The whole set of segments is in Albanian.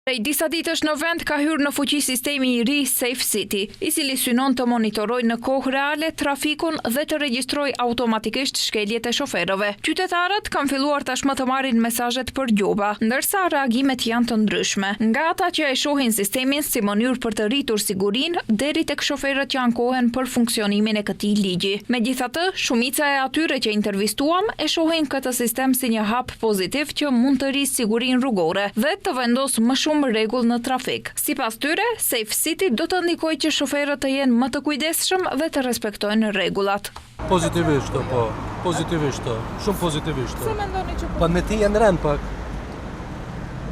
Prej disa ditësh në vend ka hyrë në fuqi sistemi i ri Safe City, i cili synon të monitorojë në kohë reale trafikun dhe të regjistrojë automatikisht shkeljet e shoferëve. Qytetarët kanë filluar tashmë të marrin mesazhet për gjoba, ndërsa reagimet janë të ndryshme. Nga ata që e shohin sistemin si mënyrë për të rritur sigurinë, deri tek shoferët që ankohen për funksionimin e këtij ligji. Megjithatë, shumica e atyre që intervistuam e shohin këtë sistem si një hap pozitiv që mund të rrisë sigurinë rrugore dhe të vendosë më shumë rregull në trafik. Sipas tyre, Safe City do të ndikojë që shoferët të jenë më të kujdesshëm dhe të respektojnë rregullat. Pozitivisht, po, pozitivisht, shumë pozitivisht. Se mendoni që Pa në ti janë rënë pak.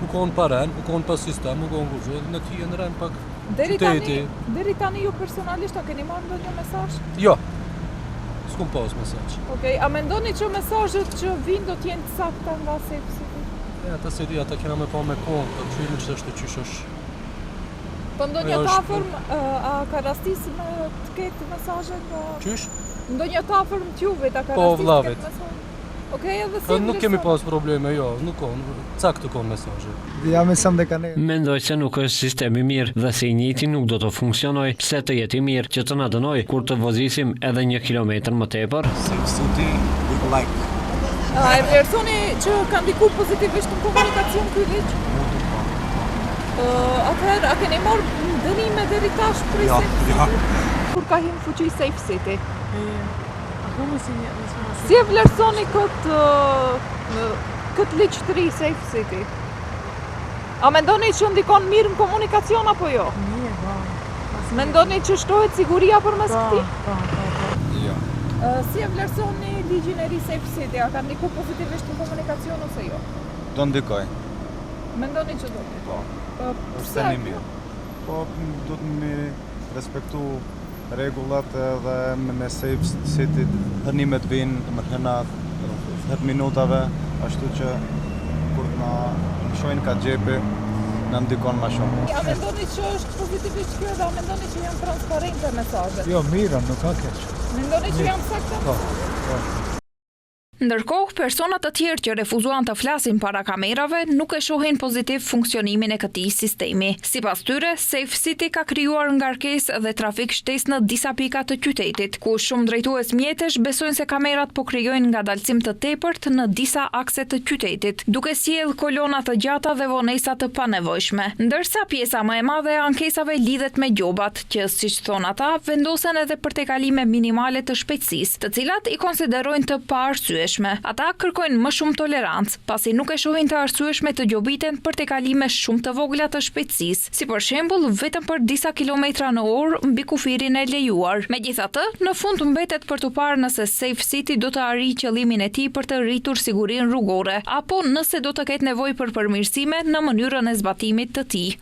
U konë pa rënë, u konë pa sistem, u konë guzhë, në ti janë rënë pak. Deri tani ju personalisht a keni marrë ndonjë mesazh? Jo, s'kum pas mesazh. Okej, a mendoni që mesazhet që vinë do të jenë të sakta nga Safe City? Ata se di, ata kena me pa me kohë, të qyrin që është të qyshosh. Po ndonjë tafërm, a ka rastis me të ketë mesazhe nga... Qysh? Ndonjë tafërm t'juve, ta ka Po, rastis të vllavit. ketë mesazhe? Okej, edhe si Nuk kemi pas probleme, jo, nuk konë, caktë konë mesazhe. Ja me sam dhe ka ne. Mendoj se nuk është sistemi mirë dhe se i njëjti nuk do të funksionoj, pse të jeti mirë që të na dënoj kur të vozisim edhe 1 kilometër më tepër. Safe City, we like. A e vlerësoni që ka ndiku pozitivisht në komunikacion ky ligj? Atëherë, a keni marrë dënime deri tash për Safe City? Kur ka hyrë në fuqi Safe City? Si e vlerësoni këtë ligj të ri Safe City? A mendoni që ndikon mirë në komunikacion apo jo? Mendoni që shtohet siguria përmes këtij? Jo. Si e vlerësoni ligjin e ri Safe City? A ka ndiku pozitivisht në komunikacion ose jo? Do ndikoj. Mendoni që do të? Po. Pse Një mirë. Po, do të mi respektu rregullat edhe në Safe City hënimet vinë më hënat, 10 minutave, ashtu që kur na shojnë ka xhepi, na ndikon më shumë. A mendoni që është pozitivisht kjo dhe a mendoni që janë transparente mesazhet? Jo, mira, nuk ka keq. Mendoni që janë sakta? Po. Ndërkohë, persona të tjerë që refuzuan të flasin para kamerave nuk e shohin pozitiv funksionimin e këtij sistemi. Sipas tyre, Safe City ka krijuar ngarkesë dhe trafik shtesë në disa pika të qytetit, ku shumë drejtues mjetesh besojnë se kamerat po krijojnë ngadalësim të tepërt në disa akse të qytetit, duke sjellë kolona të gjata dhe vonesa të panevojshme. Ndërsa pjesa më e madhe e ankesave lidhet me gjobat, që siç thon ata, vendosen edhe për tekalime minimale të shpejtësisë, të cilat i konsiderojnë të paarsyeshme. Ata kërkojnë më shumë tolerancë, pasi nuk e shohin të arsyeshme të gjobiten për tekalime shumë të vogla të shpejtësisë, si për shembull vetëm për disa kilometra në orë mbi kufirin e lejuar. Megjithatë, në fund mbetet për të parë nëse Safe City do të arrijë qëllimin e tij për të rritur sigurinë rrugore, apo nëse do të ketë nevojë për përmirësime në mënyrën e zbatimit të tij.